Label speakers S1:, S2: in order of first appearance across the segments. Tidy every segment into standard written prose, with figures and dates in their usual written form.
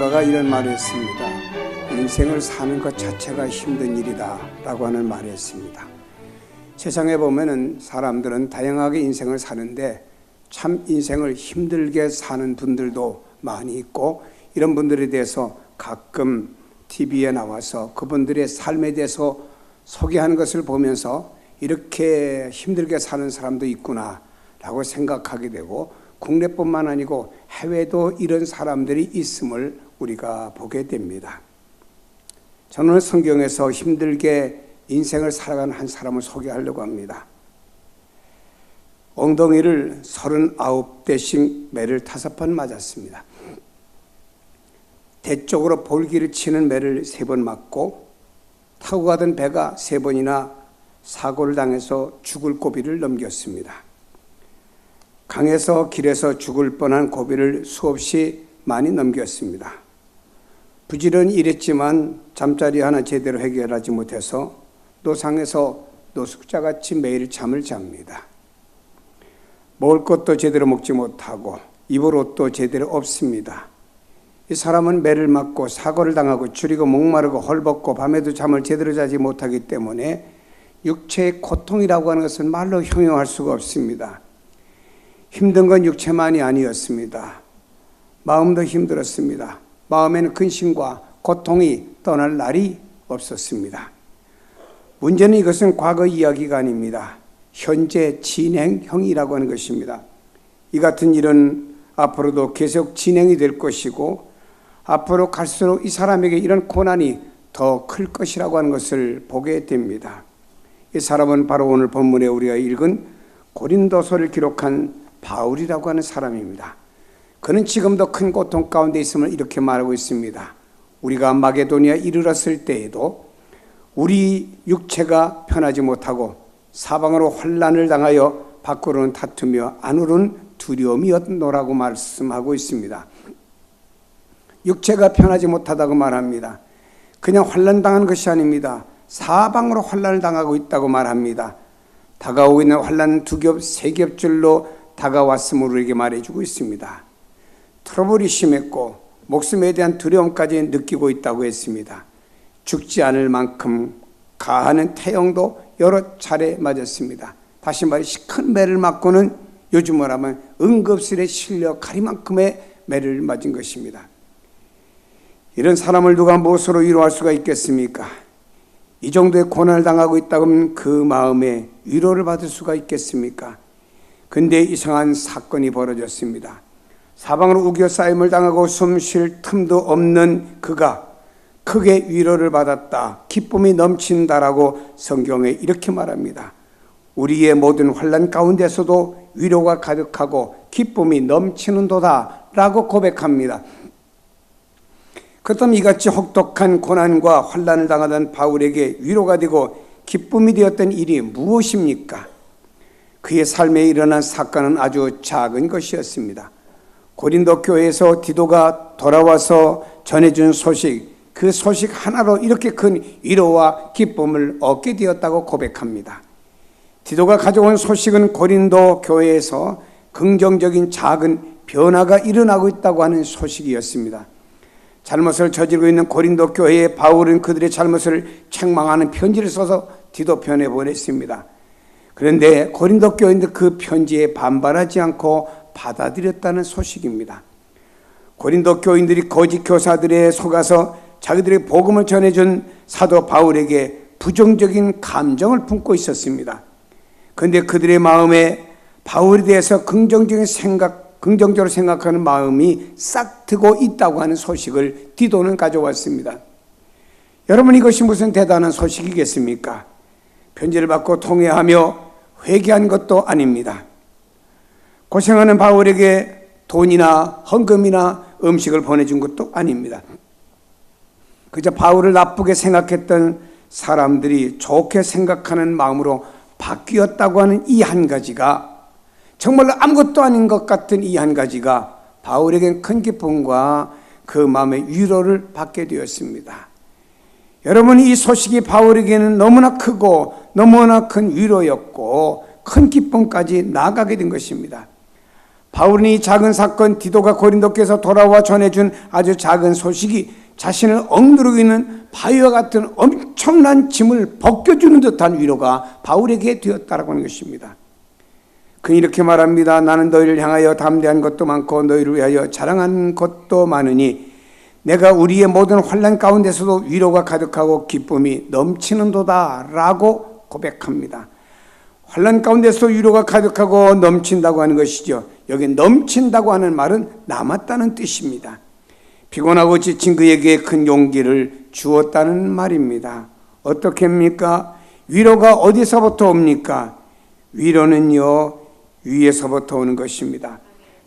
S1: 전문가가 이런 말을 했습니다. 인생을 사는 것 자체가 힘든 일이다 라고 하는 말을 했습니다. 세상에 보면은 사람들은 다양하게 인생을 사는데 참 인생을 힘들게 사는 분들도 많이 있고, 이런 분들에 대해서 가끔 TV에 나와서 그분들의 삶에 대해서 소개하는 것을 보면서 이렇게 힘들게 사는 사람도 있구나 라고 생각하게 되고, 국내뿐만 아니고 해외도 이런 사람들이 있음을 우리가 보게 됩니다. 저는 성경에서 힘들게 인생을 살아가는 한 사람을 소개하려고 합니다. 엉덩이를 39대씩 매를 5번 맞았습니다. 대 쪽으로 볼기를 치는 매를 3번 맞고, 타고 가던 배가 3번이나 사고를 당해서 죽을 고비를 넘겼습니다. 강에서 길에서 죽을 뻔한 고비를 수없이 많이 넘겼습니다. 부지런히 일했지만 잠자리 하나 제대로 해결하지 못해서 노상에서 노숙자같이 매일 잠을 잡니다. 먹을 것도 제대로 먹지 못하고 입을 옷도 제대로 없습니다. 이 사람은 매를 맞고 사고를 당하고 줄이고 목마르고 헐벗고 밤에도 잠을 제대로 자지 못하기 때문에 육체의 고통이라고 하는 것은 말로 형용할 수가 없습니다. 힘든 건 육체만이 아니었습니다. 마음도 힘들었습니다. 마음에는 근심과 고통이 떠날 날이 없었습니다. 문제는 이것은 과거 이야기가 아닙니다. 현재 진행형이라고 하는 것입니다. 이 같은 일은 앞으로도 계속 진행이 될 것이고, 앞으로 갈수록 이 사람에게 이런 고난이 더 클 것이라고 하는 것을 보게 됩니다. 이 사람은 바로 오늘 본문에 우리가 읽은 고린도서를 기록한 바울이라고 하는 사람입니다. 그는 지금도 큰 고통 가운데 있음을 이렇게 말하고 있습니다. 우리가 마게도니아에 이르렀을 때에도 우리 육체가 편하지 못하고 사방으로 환난을 당하여 밖으로는 다투며 안으로는 두려움이었노라고 말씀하고 있습니다. 육체가 편하지 못하다고 말합니다. 그냥 환난 당한 것이 아닙니다. 사방으로 환난을 당하고 있다고 말합니다. 다가오고 있는 환난은 2겹, 3겹 줄로 다가왔음을 우리에게 말해주고 있습니다. 트러블이 심했고 목숨에 대한 두려움까지 느끼고 있다고 했습니다. 죽지 않을 만큼 가하는 태형도 여러 차례 맞았습니다. 다시 말해 큰 매를 맞고는 요즘 말하면 응급실에 실려 가리만큼의 매를 맞은 것입니다. 이런 사람을 누가 무엇으로 위로할 수가 있겠습니까? 이 정도의 고난을 당하고 있다고 하면 그 마음에 위로를 받을 수가 있겠습니까? 근데 이상한 사건이 벌어졌습니다. 사방으로 우겨싸임을 당하고 숨 쉴 틈도 없는 그가 크게 위로를 받았다, 기쁨이 넘친다라고 성경에 이렇게 말합니다. 우리의 모든 환난 가운데서도 위로가 가득하고 기쁨이 넘치는도다 라고 고백합니다. 그렇다면 이같이 혹독한 고난과 환난을 당하던 바울에게 위로가 되고 기쁨이 되었던 일이 무엇입니까? 그의 삶에 일어난 사건은 아주 작은 것이었습니다. 고린도 교회에서 디도가 돌아와서 전해준 소식, 그 소식 하나로 이렇게 큰 위로와 기쁨을 얻게 되었다고 고백합니다. 디도가 가져온 소식은 고린도 교회에서 긍정적인 작은 변화가 일어나고 있다고 하는 소식이었습니다. 잘못을 저지르고 있는 고린도 교회에 바울은 그들의 잘못을 책망하는 편지를 써서 디도 편에 보냈습니다. 그런데 고린도 교인들 그 편지에 반발하지 않고 받아들였다는 소식입니다. 고린도 교인들이 거짓 교사들에 속아서 자기들의 복음을 전해준 사도 바울에게 부정적인 감정을 품고 있었습니다. 그런데 그들의 마음에 바울에 대해서 긍정적으로 생각하는 마음이 싹 트고 있다고 하는 소식을 디도는 가져왔습니다. 여러분, 이것이 무슨 대단한 소식이겠습니까? 편지를 받고 통회하며 회개한 것도 아닙니다. 고생하는 바울에게 돈이나 헌금이나 음식을 보내준 것도 아닙니다. 그저 바울을 나쁘게 생각했던 사람들이 좋게 생각하는 마음으로 바뀌었다고 하는 이 한 가지가, 정말로 아무것도 아닌 것 같은 이 한 가지가 바울에겐 큰 기쁨과 그 마음의 위로를 받게 되었습니다. 여러분, 이 소식이 바울에게는 너무나 크고 너무나 큰 위로였고 큰 기쁨까지 나아가게 된 것입니다. 바울은 이 작은 사건, 디도가 고린도께서 돌아와 전해준 아주 작은 소식이 자신을 억누르고 있는 바위와 같은 엄청난 짐을 벗겨주는 듯한 위로가 바울에게 되었다라고 하는 것입니다. 그는 이렇게 말합니다. 나는 너희를 향하여 담대한 것도 많고 너희를 위하여 자랑한 것도 많으니 내가 우리의 모든 환난 가운데서도 위로가 가득하고 기쁨이 넘치는도다 라고 고백합니다. 환난 가운데서 위로가 가득하고 넘친다고 하는 것이죠. 여기 넘친다고 하는 말은 남았다는 뜻입니다. 피곤하고 지친 그에게 큰 용기를 주었다는 말입니다. 어떻게 합니까? 위로가 어디서부터 옵니까? 위로는요, 위에서부터 오는 것입니다.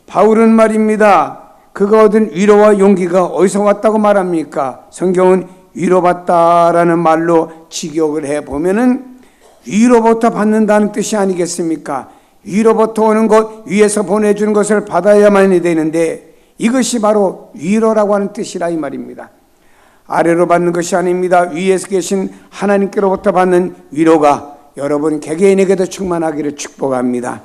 S1: 바울은 말입니다. 그가 얻은 위로와 용기가 어디서 왔다고 말합니까? 성경은 위로받다라는 말로 직역을 해보면은 위로부터 받는다는 뜻이 아니겠습니까? 위로부터 오는 것, 위에서 보내주는 것을 받아야만이 되는데 이것이 바로 위로라고 하는 뜻이라 이 말입니다. 아래로 받는 것이 아닙니다. 위에서 계신 하나님께로부터 받는 위로가 여러분 개개인에게도 충만하기를 축복합니다.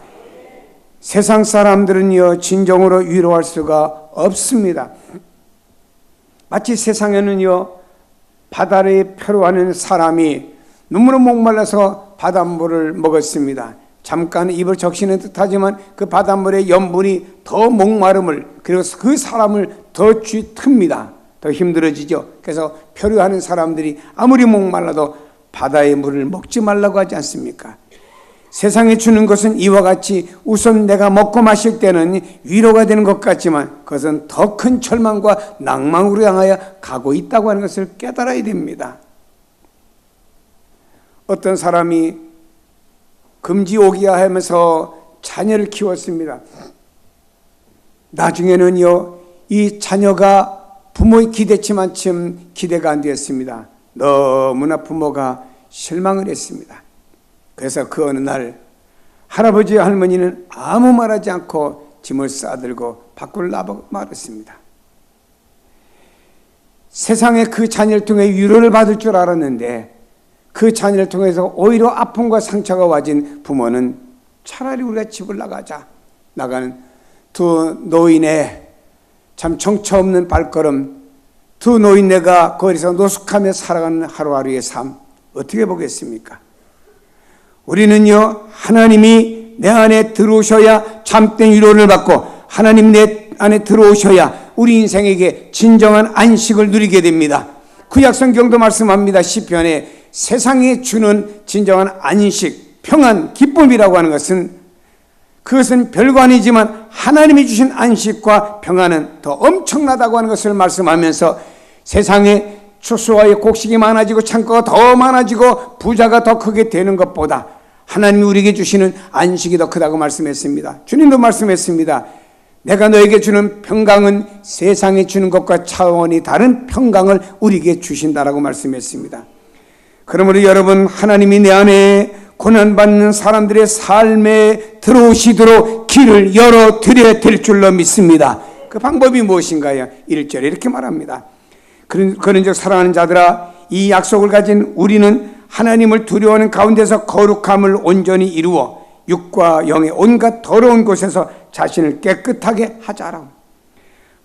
S1: 세상 사람들은요, 진정으로 위로할 수가 없습니다. 마치 세상에는요, 바다를 표류하는 사람이 눈물로 목말라서 바닷물을 먹었습니다. 잠깐 입을 적시는 듯하지만 그 바닷물의 염분이 더 목마름을, 그리고 그 사람을 더 틔틉니다. 더 힘들어지죠. 그래서 표류하는 사람들이 아무리 목말라도 바다의 물을 먹지 말라고 하지 않습니까? 세상에 주는 것은 이와 같이 우선 내가 먹고 마실 때는 위로가 되는 것 같지만 그것은 더 큰 절망과 낭망으로 향하여 가고 있다고 하는 것을 깨달아야 됩니다. 어떤 사람이 금지오기야 하면서 자녀를 키웠습니다. 나중에는요, 이 자녀가 부모의 기대치만큼 기대가 안 되었습니다. 너무나 부모가 실망을 했습니다. 그래서 그 어느 날 할아버지 할머니는 아무 말하지 않고 짐을 싸들고 밖으로 나가 말았습니다. 세상에 그 자녀를 통해 위로를 받을 줄 알았는데 그 자녀를 통해서 오히려 아픔과 상처가 와진 부모는 차라리 우리가 집을 나가는 두 노인의 참 정처 없는 발걸음, 두 노인네가 거기서 노숙하며 살아가는 하루하루의 삶 어떻게 보겠습니까? 우리는요, 하나님이 내 안에 들어오셔야 참된 위로를 받고 하나님 내 안에 들어오셔야 우리 인생에게 진정한 안식을 누리게 됩니다. 구약성경도 말씀합니다. 시편에 세상에 주는 진정한 안식, 평안, 기쁨이라고 하는 것은 그것은 별거 아니지만 하나님이 주신 안식과 평안은 더 엄청나다고 하는 것을 말씀하면서 세상에 추수와의 곡식이 많아지고 창고가 더 많아지고 부자가 더 크게 되는 것보다 하나님이 우리에게 주시는 안식이 더 크다고 말씀했습니다. 주님도 말씀했습니다. 내가 너에게 주는 평강은 세상에 주는 것과 차원이 다른 평강을 우리에게 주신다라고 말씀했습니다. 그러므로 여러분, 하나님이 내 안에 고난받는 사람들의 삶에 들어오시도록 길을 열어드려야 될 줄로 믿습니다. 그 방법이 무엇인가요? 1절에 이렇게 말합니다. 그런즉 사랑하는 자들아, 이 약속을 가진 우리는 하나님을 두려워하는 가운데서 거룩함을 온전히 이루어 육과 영의 온갖 더러운 곳에서 자신을 깨끗하게 하자라.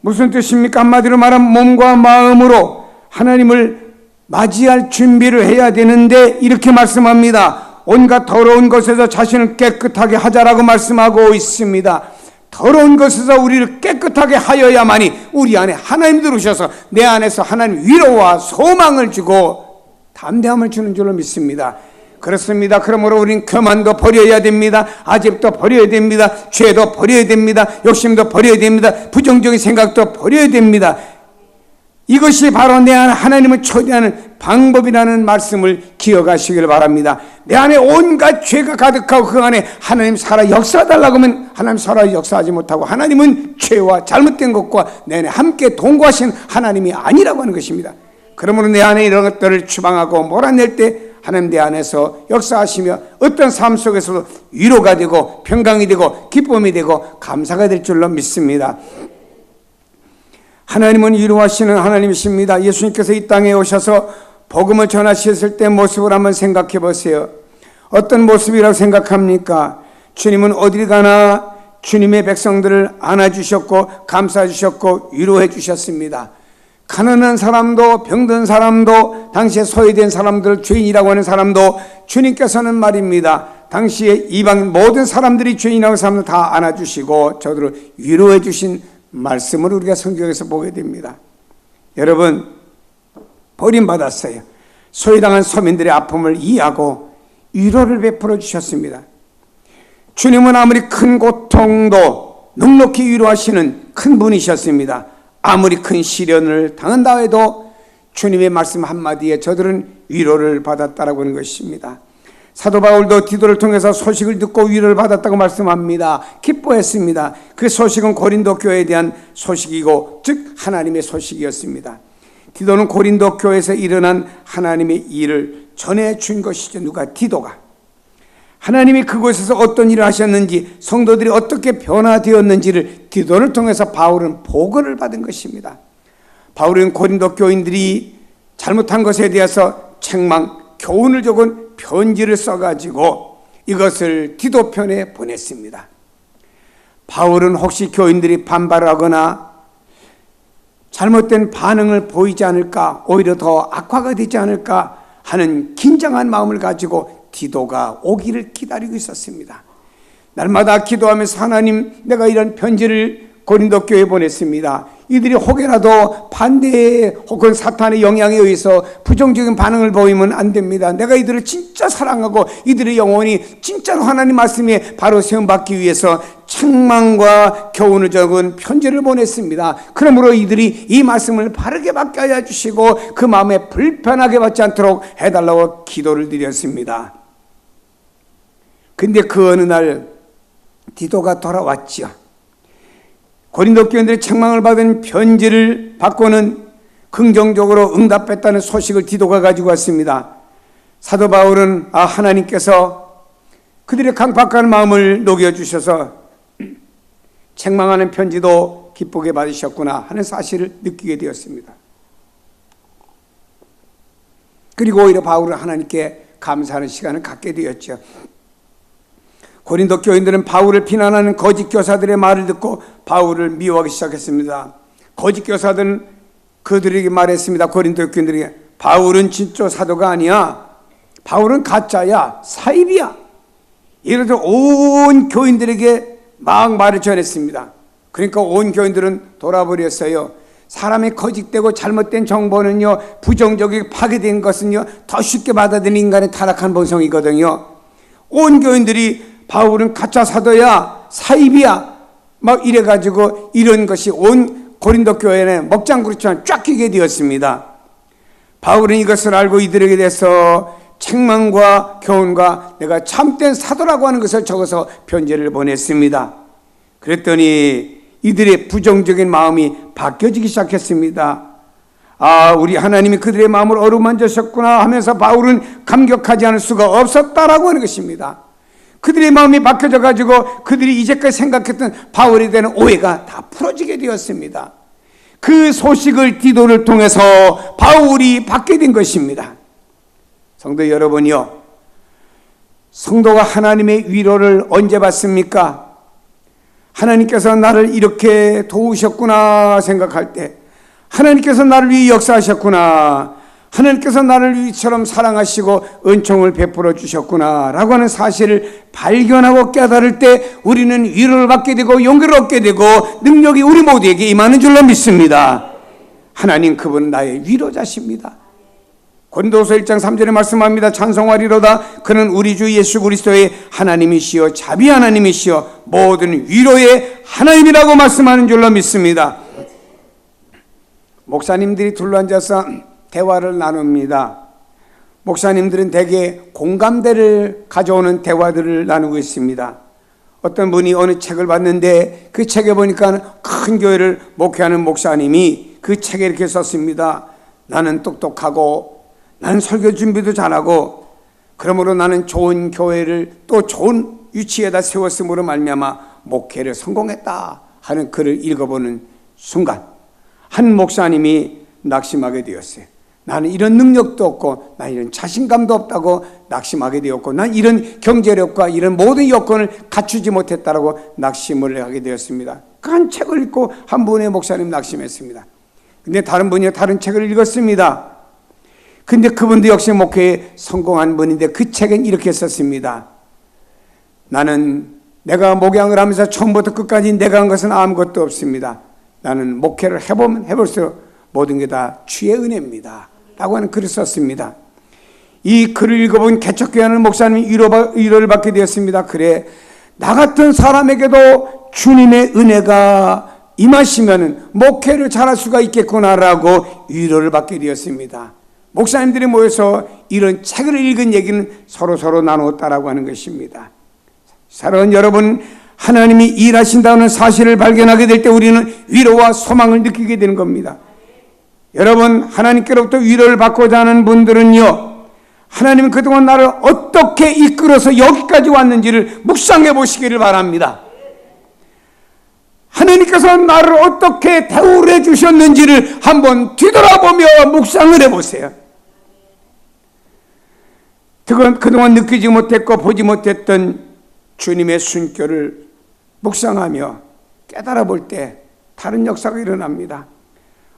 S1: 무슨 뜻입니까? 한마디로 말하면 몸과 마음으로 하나님을 맞이할 준비를 해야 되는데 이렇게 말씀합니다. 온갖 더러운 것에서 자신을 깨끗하게 하자라고 말씀하고 있습니다. 더러운 것에서 우리를 깨끗하게 하여야만이 우리 안에 하나님 들어오셔서 내 안에서 하나님 위로와 소망을 주고 담대함을 주는 줄로 믿습니다. 그렇습니다. 그러므로 우리는 교만도 버려야 됩니다. 아집도 버려야 됩니다. 죄도 버려야 됩니다. 욕심도 버려야 됩니다. 부정적인 생각도 버려야 됩니다. 이것이 바로 내 안에 하나님을 초대하는 방법이라는 말씀을 기억하시길 바랍니다. 내 안에 온갖 죄가 가득하고 그 안에 하나님 살아 역사하달라고 하면 하나님 살아 역사하지 못하고 하나님은 죄와 잘못된 것과 내 안에 함께 동거하신 하나님이 아니라고 하는 것입니다. 그러므로 내 안에 이런 것들을 추방하고 몰아낼 때 하나님 내 안에서 역사하시며 어떤 삶 속에서도 위로가 되고 평강이 되고 기쁨이 되고 감사가 될 줄로 믿습니다. 하나님은 위로하시는 하나님이십니다. 예수님께서 이 땅에 오셔서 복음을 전하셨을 때 모습을 한번 생각해 보세요. 어떤 모습이라고 생각합니까? 주님은 어딜 가나 주님의 백성들을 안아주셨고 감싸주셨고 위로해 주셨습니다. 가난한 사람도 병든 사람도 당시에 소외된 사람들, 죄인이라고 하는 사람도 주님께서는 말입니다, 당시에 이방 모든 사람들이 죄인이라고 하는 사람들 다 안아주시고 저들을 위로해 주신 말씀을 우리가 성경에서 보게 됩니다. 여러분, 버림받았어요. 소외당한 서민들의 아픔을 이해하고 위로를 베풀어 주셨습니다. 주님은 아무리 큰 고통도 넉넉히 위로하시는 큰 분이셨습니다. 아무리 큰 시련을 당한다 해도 주님의 말씀 한마디에 저들은 위로를 받았다라고 하는 것입니다. 사도 바울도 디도를 통해서 소식을 듣고 위로를 받았다고 말씀합니다. 기뻐했습니다. 그 소식은 고린도 교회에 대한 소식이고 즉 하나님의 소식이었습니다. 디도는 고린도 교회에서 일어난 하나님의 일을 전해준 것이죠. 누가? 디도가. 하나님이 그곳에서 어떤 일을 하셨는지, 성도들이 어떻게 변화되었는지를 디도를 통해서 바울은 보고를 받은 것입니다. 바울은 고린도 교인들이 잘못한 것에 대해서 책망, 교훈을 적은 편지를 써가지고 이것을 디도 편에 보냈습니다. 바울은 혹시 교인들이 반발하거나 잘못된 반응을 보이지 않을까, 오히려 더 악화가 되지 않을까 하는 긴장한 마음을 가지고 디도가 오기를 기다리고 있었습니다. 날마다 기도하면서 하나님, 내가 이런 편지를 고린도 교회에 보냈습니다. 이들이 혹여라도 반대 혹은 사탄의 영향에 의해서 부정적인 반응을 보이면 안 됩니다. 내가 이들을 진짜 사랑하고 이들의 영혼이 진짜로 하나님 말씀에 바로 세움받기 위해서 책망과 교훈을 적은 편지를 보냈습니다. 그러므로 이들이 이 말씀을 바르게 받게 하여 주시고 그 마음에 불편하게 받지 않도록 해달라고 기도를 드렸습니다. 근데 그 어느 날 디도가 돌아왔지요. 고린도 교인들의 책망을 받은 편지를 받고는 긍정적으로 응답했다는 소식을 디도가 가지고 왔습니다. 사도 바울은 하나님께서 그들의 강팍한 마음을 녹여주셔서 책망하는 편지도 기쁘게 받으셨구나 하는 사실을 느끼게 되었습니다. 그리고 오히려 바울은 하나님께 감사하는 시간을 갖게 되었죠. 고린도 교인들은 바울을 비난하는 거짓 교사들의 말을 듣고 바울을 미워하기 시작했습니다. 거짓 교사들은 그들에게 말했습니다. 고린도 교인들에게, 바울은 진짜 사도가 아니야. 바울은 가짜야. 사입이야. 이래서 온 교인들에게 막 말을 전했습니다. 그러니까 온 교인들은 돌아버렸어요. 사람의 거짓되고 잘못된 정보는요, 부정적이고 파괴된 것은요, 더 쉽게 받아들이는 인간의 타락한 본성이거든요. 온 교인들이 바울은 가짜 사도야, 사입이야, 막 이래가지고 이런 것이 온 고린도 교회에 먹장구름처럼 쫙 끼게 되었습니다. 바울은 이것을 알고 이들에게 대해서 책망과 교훈과 내가 참된 사도라고 하는 것을 적어서 편지를 보냈습니다. 그랬더니 이들의 부정적인 마음이 바뀌어지기 시작했습니다. 우리 하나님이 그들의 마음을 어루만지셨구나 하면서 바울은 감격하지 않을 수가 없었다라고 하는 것입니다. 그들의 마음이 바뀌어져 가지고 그들이 이제까지 생각했던 바울에 대한 오해가 다 풀어지게 되었습니다. 그 소식을 디도를 통해서 바울이 받게 된 것입니다. 성도 여러분이요, 성도가 하나님의 위로를 언제 받습니까? 하나님께서 나를 이렇게 도우셨구나 생각할 때, 하나님께서 나를 위해 역사하셨구나, 하나님께서 나를 이처럼 사랑하시고 은총을 베풀어 주셨구나 라고 하는 사실을 발견하고 깨달을 때 우리는 위로를 받게 되고 용기를 얻게 되고 능력이 우리 모두에게 임하는 줄로 믿습니다. 하나님, 그분은 나의 위로자십니다. 고린도후서 1장 3절에 말씀합니다. 찬송하리로다. 그는 우리 주 예수 그리스도의 하나님이시여 자비 하나님이시여 모든 위로의 하나님이라고 말씀하는 줄로 믿습니다. 목사님들이 둘러앉아서 대화를 나눕니다. 목사님들은 대개 공감대를 가져오는 대화들을 나누고 있습니다. 어떤 분이 어느 책을 봤는데 그 책에 보니까 큰 교회를 목회하는 목사님이 그 책에 이렇게 썼습니다. 나는 똑똑하고 나는 설교 준비도 잘하고 그러므로 나는 좋은 교회를 또 좋은 위치에다 세웠음으로 말미암아 목회를 성공했다 하는 글을 읽어보는 순간 한 목사님이 낙심하게 되었어요. 나는 이런 능력도 없고 난 이런 자신감도 없다고 낙심하게 되었고 난 이런 경제력과 이런 모든 여건을 갖추지 못했다라고 낙심을 하게 되었습니다. 그 한 책을 읽고 한 분의 목사님 낙심했습니다. 근데 다른 분이 다른 책을 읽었습니다. 근데 그분도 역시 목회에 성공한 분인데 그 책은 이렇게 썼습니다. 나는 내가 목양을 하면서 처음부터 끝까지 내가 한 것은 아무것도 없습니다. 나는 목회를 해보면 해볼수록 모든 게 다 주의 은혜입니다 라고 하는 글을 썼습니다. 이 글을 읽어본 개척교회하는 목사님이 위로를 받게 되었습니다. 그래, 나 같은 사람에게도 주님의 은혜가 임하시면 목회를 잘할 수가 있겠구나라고 위로를 받게 되었습니다. 목사님들이 모여서 이런 책을 읽은 얘기는 서로 나누었다라고 하는 것입니다. 사랑하는 여러분, 하나님이 일하신다는 사실을 발견하게 될 때 우리는 위로와 소망을 느끼게 되는 겁니다. 여러분, 하나님께로부터 위로를 받고자 하는 분들은요, 하나님은 그동안 나를 어떻게 이끌어서 여기까지 왔는지를 묵상해 보시기를 바랍니다. 하나님께서 나를 어떻게 대우를 해주셨는지를 한번 뒤돌아보며 묵상을 해보세요. 그동안 느끼지 못했고 보지 못했던 주님의 순교를 묵상하며 깨달아 볼 때 다른 역사가 일어납니다.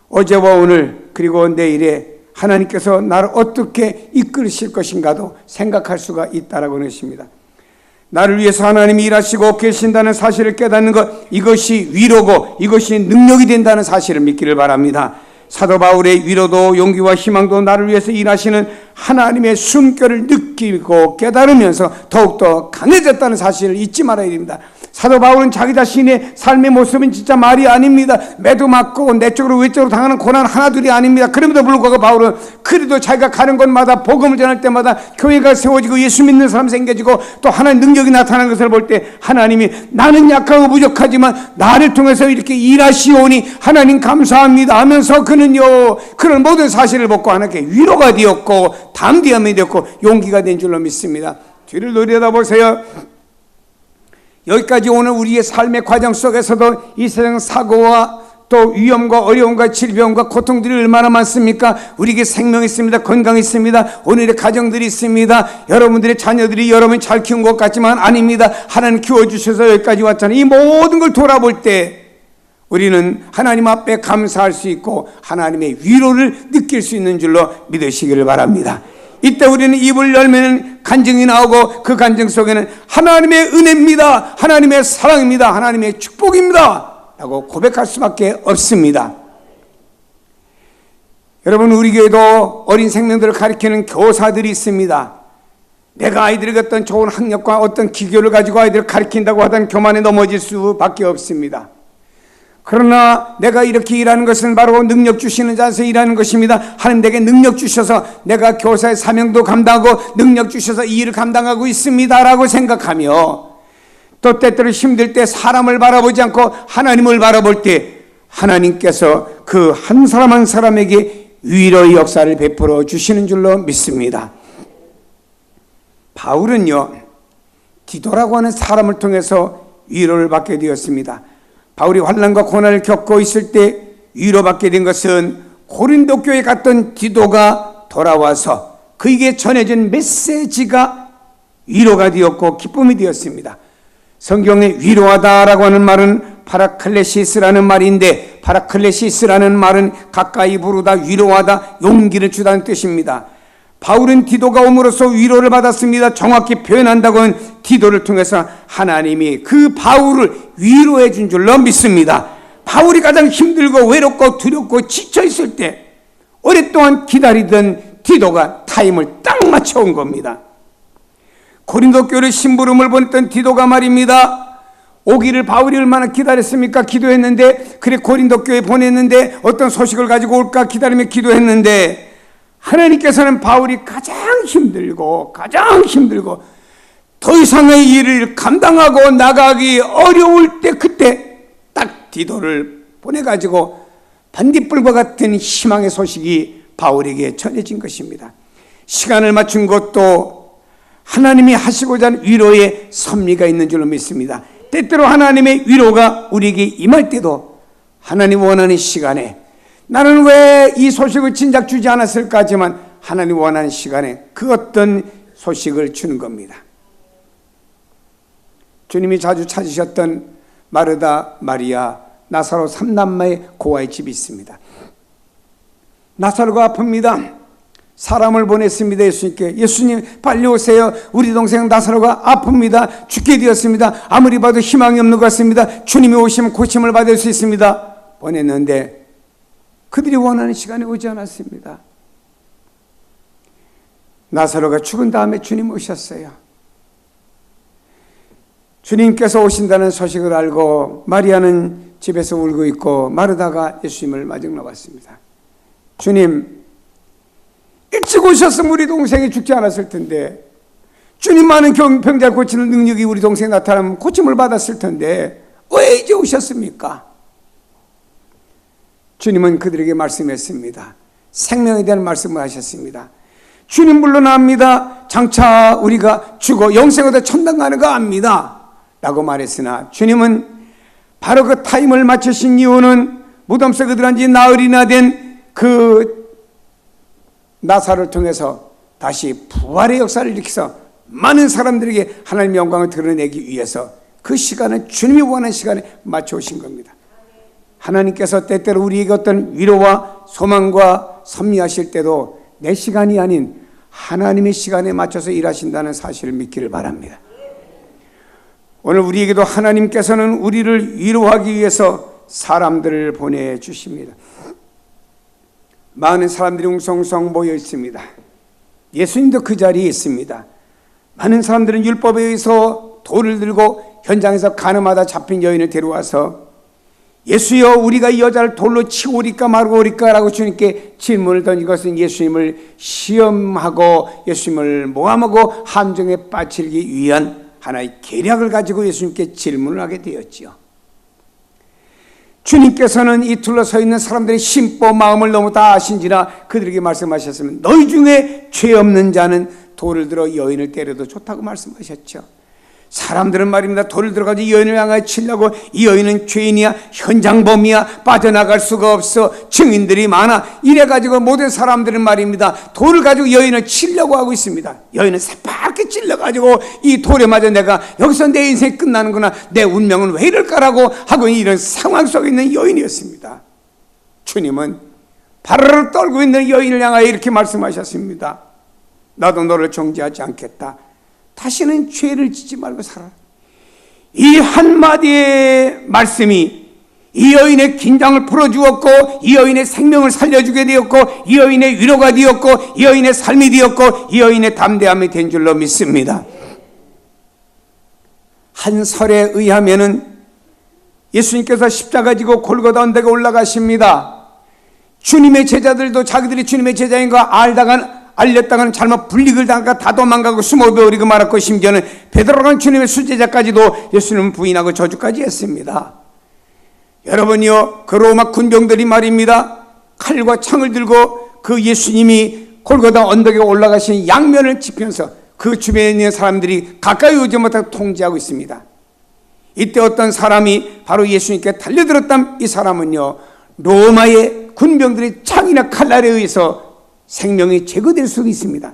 S1: 어제와 오늘 그리고 내일에 하나님께서 나를 어떻게 이끌으실 것인가도 생각할 수가 있다라고 하는 것입니다. 나를 위해서 하나님이 일하시고 계신다는 사실을 깨닫는 것, 이것이 위로고 이것이 능력이 된다는 사실을 믿기를 바랍니다. 사도 바울의 위로도 용기와 희망도 나를 위해서 일하시는 하나님의 숨결을 느끼고 깨달으면서 더욱더 강해졌다는 사실을 잊지 말아야 됩니다. 사도 바울은 자기 자신의 삶의 모습은 진짜 말이 아닙니다. 매도 맞고 내적으로 외적으로 당하는 고난 하나둘이 아닙니다. 그럼에도 불구하고 바울은 그래도 자기가 가는 곳마다 복음을 전할 때마다 교회가 세워지고 예수 믿는 사람 생겨지고 또 하나님의 능력이 나타나는 것을 볼 때 하나님이 나는 약하고 부족하지만 나를 통해서 이렇게 일하시오니 하나님 감사합니다 하면서 그는요, 그런 모든 사실을 보고 하나님께 위로가 되었고 담대함이 되었고 용기가 된 줄로 믿습니다. 뒤를 노려다보세요. 여기까지 오늘 우리의 삶의 과정 속에서도 이 세상 사고와 또 위험과 어려움과 질병과 고통들이 얼마나 많습니까? 우리에게 생명이 있습니다. 건강이 있습니다. 오늘의 가정들이 있습니다. 여러분들의 자녀들이 여러분이 잘 키운 것 같지만 아닙니다. 하나님 키워주셔서 여기까지 왔잖아요. 이 모든 걸 돌아볼 때 우리는 하나님 앞에 감사할 수 있고 하나님의 위로를 느낄 수 있는 줄로 믿으시기를 바랍니다. 이때 우리는 입을 열면 간증이 나오고 그 간증 속에는 하나님의 은혜입니다, 하나님의 사랑입니다, 하나님의 축복입니다 라고 고백할 수밖에 없습니다. 여러분, 우리 교회도 어린 생명들을 가르치는 교사들이 있습니다. 내가 아이들에게 어떤 좋은 학력과 어떤 기교를 가지고 아이들을 가르친다고 하던 교만에 넘어질 수밖에 없습니다. 그러나 내가 이렇게 일하는 것은 바로 능력 주시는 자에서 일하는 것입니다. 하나님 내게 능력 주셔서 내가 교사의 사명도 감당하고 능력 주셔서 이 일을 감당하고 있습니다 라고 생각하며 또 때때로 힘들 때 사람을 바라보지 않고 하나님을 바라볼 때 하나님께서 그 한 사람 한 사람에게 위로의 역사를 베풀어 주시는 줄로 믿습니다. 바울은요, 디도라고 하는 사람을 통해서 위로를 받게 되었습니다. 바울이 환난과 고난을 겪고 있을 때 위로받게 된 것은 고린도 교회에 갔던 디도가 돌아와서 그에게 전해진 메시지가 위로가 되었고 기쁨이 되었습니다. 성경에 위로하다라고 하는 말은 파라클레시스라는 말인데, 파라클레시스라는 말은 가까이 부르다, 위로하다, 용기를 주다는 뜻입니다. 바울은 디도가 옴으로써 위로를 받았습니다. 정확히 표현한다고는 디도를 통해서 하나님이 그 바울을 위로해 준 줄로 믿습니다. 바울이 가장 힘들고 외롭고 두렵고 지쳐 있을 때 오랫동안 기다리던 디도가 타임을 딱 맞춰온 겁니다. 고린도 교회를 심부름을 보냈던 디도가 말입니다. 오기를 바울이 얼마나 기다렸습니까? 기도했는데, 그래 고린도 교회에 보냈는데 어떤 소식을 가지고 올까 기다리며 기도했는데 하나님께서는 바울이 가장 힘들고 더 이상의 일을 감당하고 나가기 어려울 때 그때 딱 디도를 보내가지고 반딧불과 같은 희망의 소식이 바울에게 전해진 것입니다. 시간을 맞춘 것도 하나님이 하시고자 하는 위로의 섭리가 있는 줄로 믿습니다. 때때로 하나님의 위로가 우리에게 임할 때도 하나님 원하는 시간에 나는 왜 이 소식을 진작 주지 않았을까 하지만 하나님 원하는 시간에 그 어떤 소식을 주는 겁니다. 주님이 자주 찾으셨던 마르다, 마리아, 나사로 3남매의 고아의 집이 있습니다. 나사로가 아픕니다. 사람을 보냈습니다. 예수님께. 예수님 빨리 오세요. 우리 동생 나사로가 아픕니다. 죽게 되었습니다. 아무리 봐도 희망이 없는 것 같습니다. 주님이 오시면 고침을 받을 수 있습니다. 보냈는데 그들이 원하는 시간에 오지 않았습니다. 나사로가 죽은 다음에 주님 오셨어요. 주님께서 오신다는 소식을 알고 마리아는 집에서 울고 있고 마르다가 예수님을 마중 나왔습니다. 주님, 일찍 오셨으면 우리 동생이 죽지 않았을 텐데, 주님 많은 병자를 고치는 능력이 우리 동생에 나타나면 고침을 받았을 텐데 왜 이제 오셨습니까? 주님은 그들에게 말씀했습니다. 생명에 대한 말씀을 하셨습니다. 주님 물러납니다. 장차 우리가 죽어 영생으로 천당 가는 거 압니다 라고 말했으나 주님은 바로 그 타임을 맞추신 이유는 무덤 속에 들어간 지 나흘이나 된 그 나사로를 통해서 다시 부활의 역사를 일으켜서 많은 사람들에게 하나님의 영광을 드러내기 위해서 그 시간은 주님이 원하는 시간에 맞춰오신 겁니다. 하나님께서 때때로 우리에게 어떤 위로와 소망과 섭리하실 때도 내 시간이 아닌 하나님의 시간에 맞춰서 일하신다는 사실을 믿기를 바랍니다. 오늘 우리에게도 하나님께서는 우리를 위로하기 위해서 사람들을 보내주십니다. 많은 사람들이 웅성웅성 모여 있습니다. 예수님도 그 자리에 있습니다. 많은 사람들은 율법에 의해서 돌을 들고 현장에서 가늠하다 잡힌 여인을 데려와서 예수여 우리가 이 여자를 돌로 치고 오리까 말고 오리까 라고 주님께 질문을 던진 것은 예수님을 시험하고 예수님을 모함하고 함정에 빠뜨리기 위한 하나의 계략을 가지고 예수님께 질문을 하게 되었지요. 주님께서는 이 둘러서 있는 사람들의 심보 마음을 너무 다 아신지라 그들에게 말씀하셨으면 너희 중에 죄 없는 자는 돌을 들어 여인을 때려도 좋다고 말씀하셨죠. 사람들은 말입니다. 돌을 들어가지고 이 여인을 향하여 치려고 이 여인은 죄인이야 현장범이야 빠져나갈 수가 없어 증인들이 많아 이래가지고 모든 사람들은 말입니다. 돌을 가지고 여인을 치려고 하고 있습니다. 여인은 새빨게 찔러가지고 이 돌에 맞아 내가 여기서 내 인생이 끝나는구나 내 운명은 왜 이럴까라고 하고 이런 상황 속에 있는 여인이었습니다. 주님은 발을 떨고 있는 여인을 향하여 이렇게 말씀하셨습니다. 나도 너를 정죄하지 않겠다. 다시는 죄를 짓지 말고 살아라. 이 한마디의 말씀이 이 여인의 긴장을 풀어주었고 이 여인의 생명을 살려주게 되었고 이 여인의 위로가 되었고 이 여인의 삶이 되었고 이 여인의 담대함이 된 줄로 믿습니다. 한 설에 의하면은 예수님께서 십자가 지고 골고다 언덕에 올라가십니다. 주님의 제자들도 자기들이 주님의 제자인 거 알렸다가는 잘못 불이익을 당하고 다 도망가고 숨어버리고 말았고 심지어는 베드로라는 주님의 수제자까지도 예수님을 부인하고 저주까지 했습니다. 여러분이요 그 로마 군병들이 말입니다 칼과 창을 들고 그 예수님이 골고다 언덕에 올라가신 양면을 지키면서 그 주변에 있는 사람들이 가까이 오지 못하고 통제하고 있습니다. 이때 어떤 사람이 바로 예수님께 달려들었던 이 사람은요 로마의 군병들의 창이나 칼날에 의해서 생명이 제거될 수 있습니다.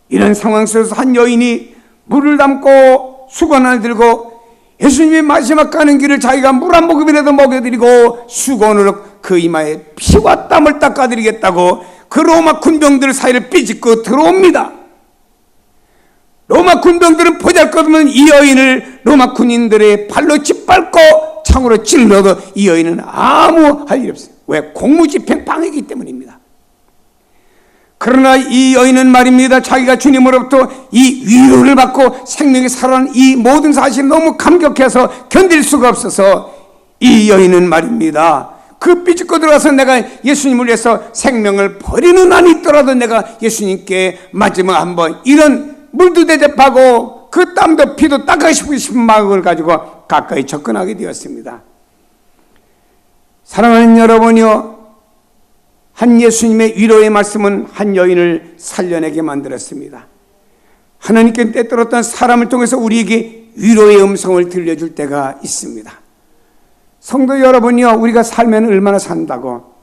S1: 이런 상황 속에서 한 여인이 물을 담고 수건을 들고 예수님이 마지막 가는 길을 자기가 물 한 모금이라도 먹여드리고 수건으로 그 이마에 피와 땀을 닦아드리겠다고 그 로마 군병들 사이를 삐짓고 들어옵니다. 로마 군병들은 보잘것없는 이 여인을 로마 군인들의 발로 짓밟고 창으로 찔러도 이 여인은 아무 할 일 없어요. 왜? 공무집행 방해이기 때문입니다. 그러나 이 여인은 말입니다. 자기가 주님으로부터 이 위로를 받고 생명이 살아난 이 모든 사실이 너무 감격해서 견딜 수가 없어서 이 여인은 말입니다. 그 삐죽고 들어가서 내가 예수님을 위해서 생명을 버리는 한이 있더라도 내가 예수님께 마지막 한번 이런 물도 대접하고 그 땀도 피도 닦아주고 싶은 마음을 가지고 가까이 접근하게 되었습니다. 사랑하는 여러분이요 한 예수님의 위로의 말씀은 한 여인을 살려내게 만들었습니다. 하나님께 때때로 어떤 사람을 통해서 우리에게 위로의 음성을 들려줄 때가 있습니다. 성도 여러분이요 우리가 살면 얼마나 산다고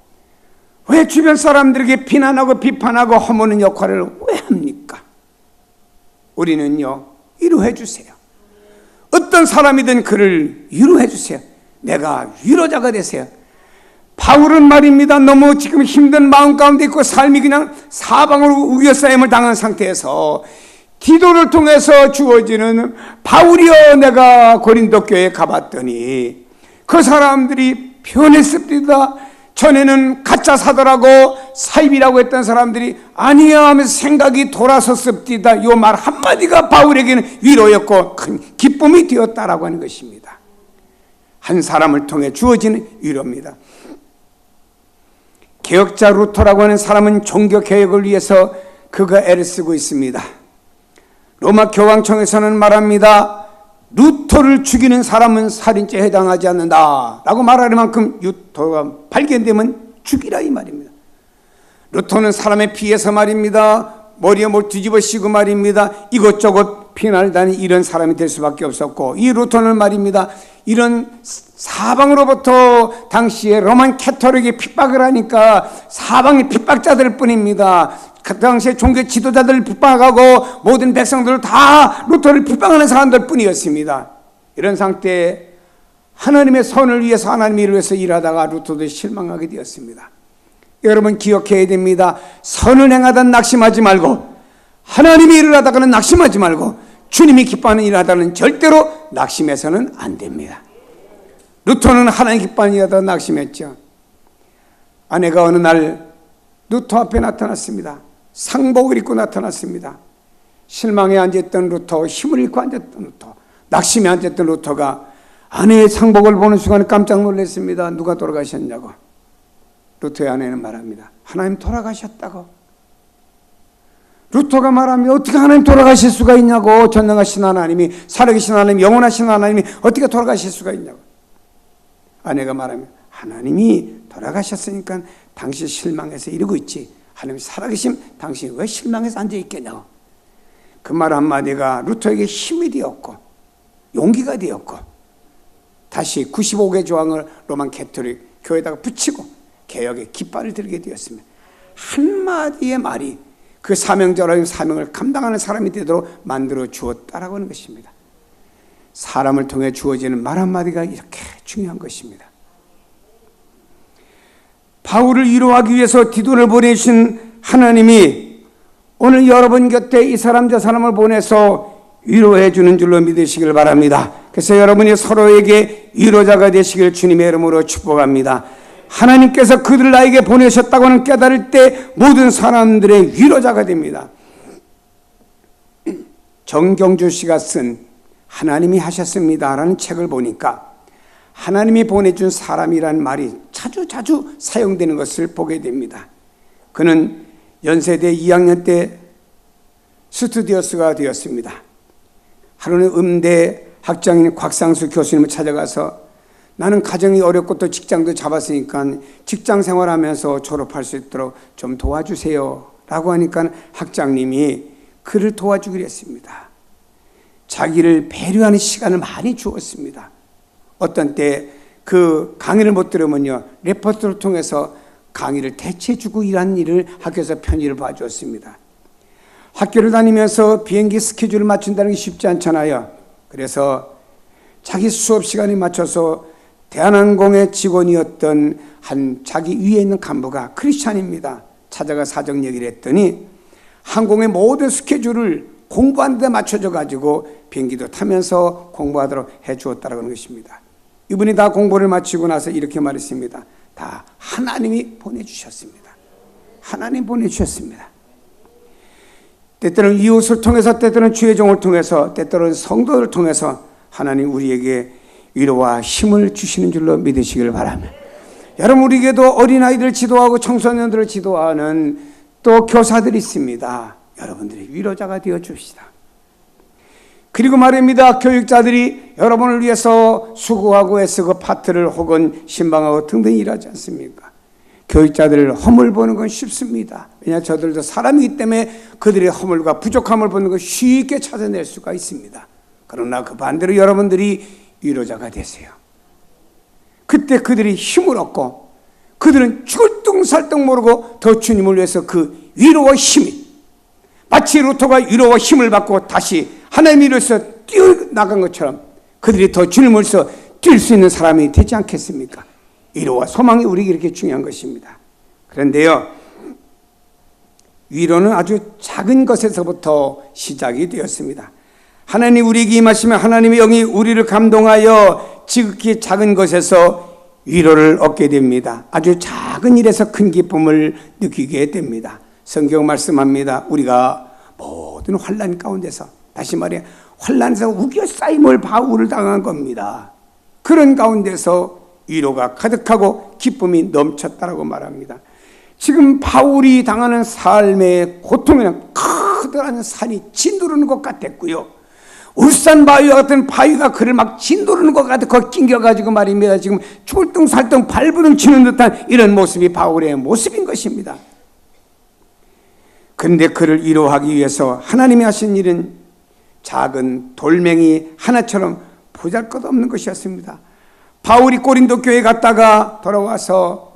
S1: 왜 주변 사람들에게 비난하고 비판하고 허무는 역할을 왜 합니까? 우리는요, 위로해 주세요. 어떤 사람이든 그를 위로해 주세요. 내가 위로자가 되세요. 바울은 말입니다, 너무 지금 힘든 마음 가운데 있고 삶이 그냥 사방으로 우겨싸임을 당한 상태에서 디도를 통해서 주어지는, 바울이여 내가 고린도 교회에 가봤더니 그 사람들이 변했습니다. 전에는 가짜 사도라고 사입이라고 했던 사람들이 아니야 하면서 생각이 돌아섰습니다. 이 말 한마디가 바울에게는 위로였고 큰 기쁨이 되었다라고 하는 것입니다. 한 사람을 통해 주어지는 위로입니다. 개혁자 루터라고 하는 사람은 종교 개혁을 위해서 그가 애를 쓰고 있습니다. 로마 교황청에서는 말합니다. 루터를 죽이는 사람은 살인죄에 해당하지 않는다 라고 말할 만큼 루터가 발견되면 죽이라 이 말입니다. 루터는 사람에 피해서 말입니다, 머리에 뭘 뒤집어 씌고 말입니다, 이것저것 피난을 다니 이런 사람이 될 수밖에 없었고, 이 루터는 말입니다, 이런 사방으로부터 당시에 로만 캐토릭이 핍박을 하니까 사방이 핍박자들 뿐입니다. 그 당시에 종교 지도자들을 핍박하고 모든 백성들을 다 루터를 핍박하는 사람들 뿐이었습니다. 이런 상태에 하나님의 선을 위해서, 하나님을 위해서 일하다가 루터도 실망하게 되었습니다. 여러분 기억해야 됩니다. 선을 행하다 낙심하지 말고, 하나님의 일을 하다가는 낙심하지 말고, 주님이 기뻐하는 일을 하다는 절대로 낙심해서는 안 됩니다. 루터는 하나님 기뻐하는 일을 하다가 낙심했죠. 아내가 어느 날 루터 앞에 나타났습니다. 상복을 입고 나타났습니다. 실망에 앉았던 루터, 힘을 잃고 앉았던 루터, 낙심에 앉았던 루터가 아내의 상복을 보는 순간에 깜짝 놀랐습니다. 누가 돌아가셨냐고. 루터의 아내는 말합니다. 하나님 돌아가셨다고. 루터가 말합니다. 어떻게 하나님 돌아가실 수가 있냐고. 전능하신 하나님이, 살아계신 하나님, 영원하신 하나님이 어떻게 돌아가실 수가 있냐고. 아내가 말합니다. 하나님이 돌아가셨으니까 당신 실망해서 이러고 있지, 하나님 살아계심 당신이 왜 실망해서 앉아있겠냐고. 그 말 한마디가 루터에게 힘이 되었고 용기가 되었고, 다시 95개 조항을 로만 캐토릭 교회에다가 붙이고 개혁의 깃발을 들게 되었습니다. 한마디의 말이 그 사명자라는 사명을 감당하는 사람이 되도록 만들어 주었다라고 하는 것입니다. 사람을 통해 주어지는 말 한마디가 이렇게 중요한 것입니다. 바울을 위로하기 위해서 디도를 보내신 하나님이 오늘 여러분 곁에 이 사람 저 사람을 보내서 위로해 주는 줄로 믿으시길 바랍니다. 그래서 여러분이 서로에게 위로자가 되시길 주님의 이름으로 축복합니다. 하나님께서 그들을 나에게 보내셨다고는 깨달을 때 모든 사람들의 위로자가 됩니다. 정경주 씨가 쓴 하나님이 하셨습니다라는 책을 보니까 하나님이 보내준 사람이란 말이 자주 사용되는 것을 보게 됩니다. 그는 연세대 2학년 때 스튜디오스가 되었습니다. 하루는 음대 학장인 곽상수 교수님을 찾아가서 나는 가정이 어렵고 또 직장도 잡았으니까 직장 생활하면서 졸업할 수 있도록 좀 도와주세요 라고 하니까 학장님이 그를 도와주기로 했습니다. 자기를 배려하는 시간을 많이 주었습니다. 어떤 때 그 강의를 못 들으면요, 레포트를 통해서 강의를 대체해주고 이런 일을 학교에서 편의를 봐주었습니다. 학교를 다니면서 비행기 스케줄을 맞춘다는 게 쉽지 않잖아요. 그래서 자기 수업 시간에 맞춰서 대한항공의 직원이었던 한 자기 위에 있는 간부가 크리스찬입니다. 찾아가 사정 얘기를 했더니 항공의 모든 스케줄을 공부하는 데 맞춰져 가지고 비행기도 타면서 공부하도록 해주었다는 것입니다. 이분이 다 공부를 마치고 나서 이렇게 말했습니다. 다 하나님이 보내주셨습니다. 하나님 보내주셨습니다. 때때로는 이웃을 통해서, 때때로는 주의 종을 통해서, 때때로는 성도를 통해서 하나님 우리에게 위로와 힘을 주시는 줄로 믿으시길 바랍니다. 여러분, 우리에게도 어린아이들 지도하고 청소년들을 지도하는 또 교사들이 있습니다. 여러분들이 위로자가 되어 줍시다. 그리고 말입니다, 교육자들이 여러분을 위해서 수고하고 애쓰고 파트를 혹은 신방하고 등등 일하지 않습니까? 교육자들을 허물 보는 건 쉽습니다. 왜냐하면 저들도 사람이기 때문에 그들의 허물과 부족함을 보는 걸 쉽게 찾아낼 수가 있습니다. 그러나 그 반대로 여러분들이 위로자가 되세요. 그때 그들이 힘을 얻고 그들은 죽을뚱살뚱 모르고 더 주님을 위해서 그 위로와 힘이, 마치 루터가 위로와 힘을 받고 다시 하나님을 위해서 뛰어나간 것처럼 그들이 더 주님을 위해서 뛸 수 있는 사람이 되지 않겠습니까? 위로와 소망이 우리에게 이렇게 중요한 것입니다. 그런데요, 위로는 아주 작은 것에서부터 시작이 되었습니다. 하나님 우리에게 임하시면 하나님의 영이 우리를 감동하여 지극히 작은 것에서 위로를 얻게 됩니다. 아주 작은 일에서 큰 기쁨을 느끼게 됩니다. 성경 말씀합니다. 우리가 모든 환난 가운데서, 다시 말해 환난에서 우겨싸임을 바울을 당한 겁니다. 그런 가운데서 위로가 가득하고 기쁨이 넘쳤다라고 말합니다. 지금 바울이 당하는 삶의 고통에는 커다란 산이 짓누르는 것 같았고요, 울산 바위와 같은 바위가 그를 막 짓누르는 것 같아 거기 낑겨가지고 말입니다. 지금 출등살등 발부둥 치는 듯한 이런 모습이 바울의 모습인 것입니다. 그런데 그를 위로하기 위해서 하나님이 하신 일은 작은 돌멩이 하나처럼 보잘것없는 것이었습니다. 바울이 고린도 교회에 갔다가 돌아와서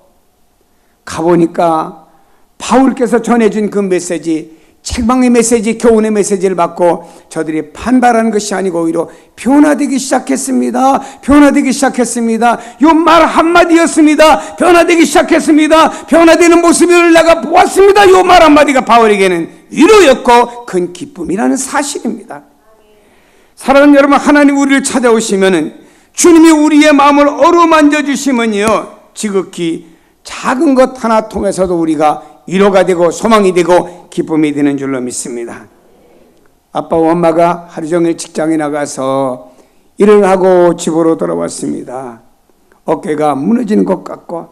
S1: 가보니까 바울께서 전해준 그 메시지, 책망의 메시지, 교훈의 메시지를 받고 저들이 반발하는 것이 아니고 오히려 변화되기 시작했습니다. 변화되기 시작했습니다. 요 말 한마디였습니다. 변화되기 시작했습니다. 변화되는 모습을 내가 보았습니다. 요 말 한마디가 바울에게는 위로였고 큰 기쁨이라는 사실입니다. 사랑하는 여러분, 하나님 우리를 찾아오시면은 주님이 우리의 마음을 어루만져 주시면요, 지극히 작은 것 하나 통해서도 우리가 위로가 되고 소망이 되고 기쁨이 되는 줄로 믿습니다. 아빠와 엄마가 하루 종일 직장에 나가서 일을 하고 집으로 돌아왔습니다. 어깨가 무너지는 것 같고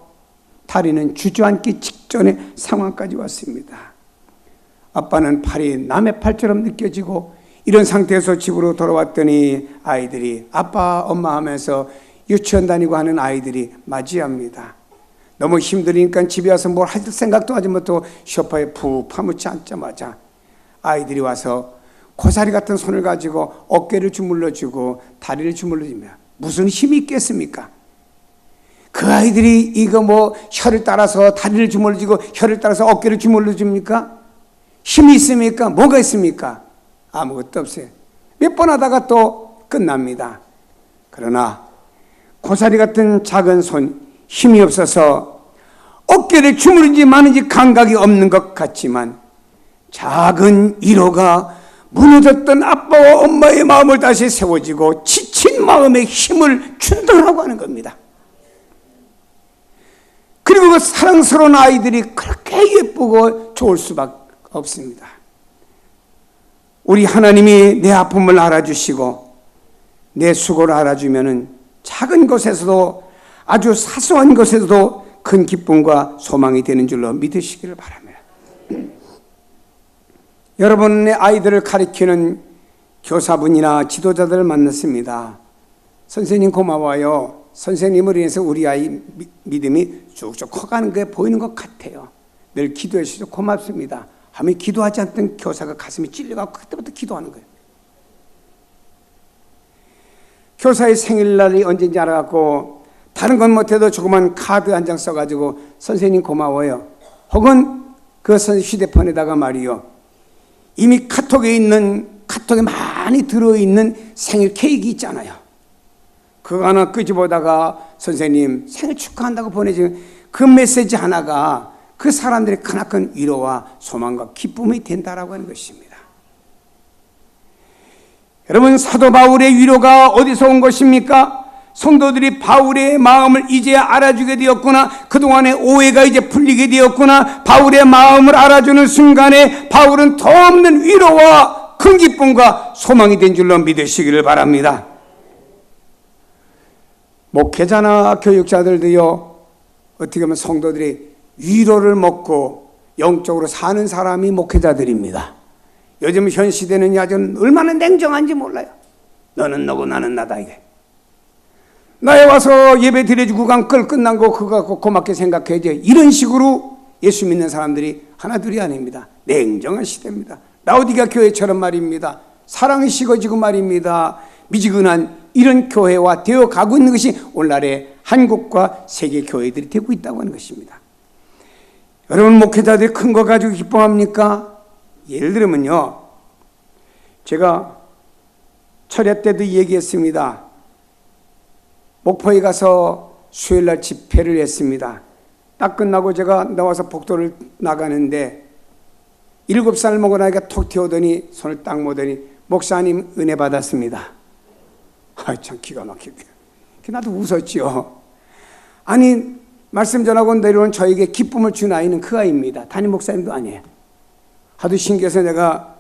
S1: 다리는 주저앉기 직전의 상황까지 왔습니다. 아빠는 팔이 남의 팔처럼 느껴지고 이런 상태에서 집으로 돌아왔더니 아이들이 아빠 엄마 하면서 유치원 다니고 하는 아이들이 맞이합니다. 너무 힘드니까 집에 와서 뭘 할 생각도 하지 못하고 소파에 푹 파묻혀 앉자마자 아이들이 와서 고사리 같은 손을 가지고 어깨를 주물러주고 다리를 주물러주며 무슨 힘이 있겠습니까? 그 아이들이 이거 뭐 혀를 따라서 다리를 주물러주고 혀를 따라서 어깨를 주물러줍니까? 힘이 있습니까? 뭐가 있습니까? 아무것도 없어요. 몇 번 하다가 또 끝납니다. 그러나 고사리 같은 작은 손, 힘이 없어서 어깨를 주무른지 마는지 감각이 없는 것 같지만 작은 위로가 무너졌던 아빠와 엄마의 마음을 다시 세워지고 지친 마음에 힘을 준다라고 하는 겁니다. 그리고 그 사랑스러운 아이들이 그렇게 예쁘고 좋을 수밖에 없습니다. 우리 하나님이 내 아픔을 알아주시고 내 수고를 알아주면은 작은 것에서도 아주 사소한 것에서도 큰 기쁨과 소망이 되는 줄로 믿으시기를 바랍니다. 여러분의 아이들을 가르치는 교사분이나 지도자들을 만났습니다. 선생님 고마워요. 선생님을 인해서 우리 아이 믿음이 쭉쭉 커가는 게 보이는 것 같아요. 늘 기도해 주셔서 고맙습니다 하면 기도하지 않던 교사가 가슴이 찔려가고 그때부터 기도하는 거예요. 교사의 생일날이 언제인지 알아갖고 다른 건 못해도 조그만 카드 한 장 써가지고 선생님 고마워요. 혹은 그 휴대폰에다가 말이요, 이미 카톡에 많이 들어있는 생일 케이크 있잖아요. 그거 하나 끄집어다가 선생님 생일 축하한다고 보내주는 그 메시지 하나가 그 사람들의 크나큰 위로와 소망과 기쁨이 된다라고 하는 것입니다. 여러분, 사도 바울의 위로가 어디서 온 것입니까? 성도들이 바울의 마음을 이제 알아주게 되었구나, 그동안의 오해가 이제 풀리게 되었구나, 바울의 마음을 알아주는 순간에 바울은 더없는 위로와 큰 기쁨과 소망이 된 줄로 믿으시기를 바랍니다. 목회자나 교육자들도요, 어떻게 보면 성도들이 위로를 먹고 영적으로 사는 사람이 목회자들입니다. 요즘 현 시대는 아주 얼마나 냉정한지 몰라요. 너는 너고 나는 나다, 이게. 나에 와서 예배 드려주고 간 걸 끝난 거 그거 갖고 고맙게 생각해야지. 이런 식으로 예수 믿는 사람들이 하나둘이 아닙니다. 냉정한 시대입니다. 라오디가 교회처럼 말입니다. 사랑이 식어지고 말입니다. 미지근한 이런 교회와 되어 가고 있는 것이 오늘날의 한국과 세계 교회들이 되고 있다고 하는 것입니다. 여러분, 목회자들이 큰 거 가지고 기뻐합니까? 예를 들면요, 제가 철야 때도 얘기했습니다. 목포에 가서 수요일날 집회를 했습니다. 딱 끝나고 제가 나와서 복도를 나가는데 7살 먹은 아이가 톡 튀어오더니 손을 딱 모더니 목사님 은혜 받았습니다. 참 기가 막히게. 나도 웃었지요. 아니, 말씀 전하고 내려온 저에게 기쁨을 준 아이는 그 아이입니다. 담임 목사님도 아니에요. 하도 신기해서 내가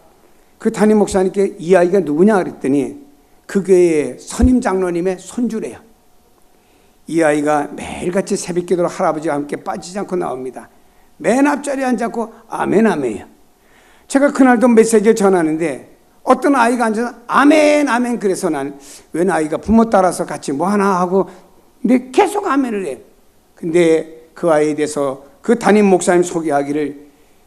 S1: 그 담임 목사님께 이 아이가 누구냐 그랬더니 그 교회의 선임 장로님의 손주래요. 이 아이가 매일같이 새벽기도로 할아버지와 함께 빠지지 않고 나옵니다. 맨 앞자리에 앉았고 아멘 아멘이에요. 제가 그날도 메시지를 전하는데 어떤 아이가 앉아서 아멘 아멘, 그래서 난 웬 아이가 부모 따라서 같이 뭐 하나 하고, 근데 계속 아멘을 해요. 근데 그 아이에 대해서 그 담임 목사님 소개하기를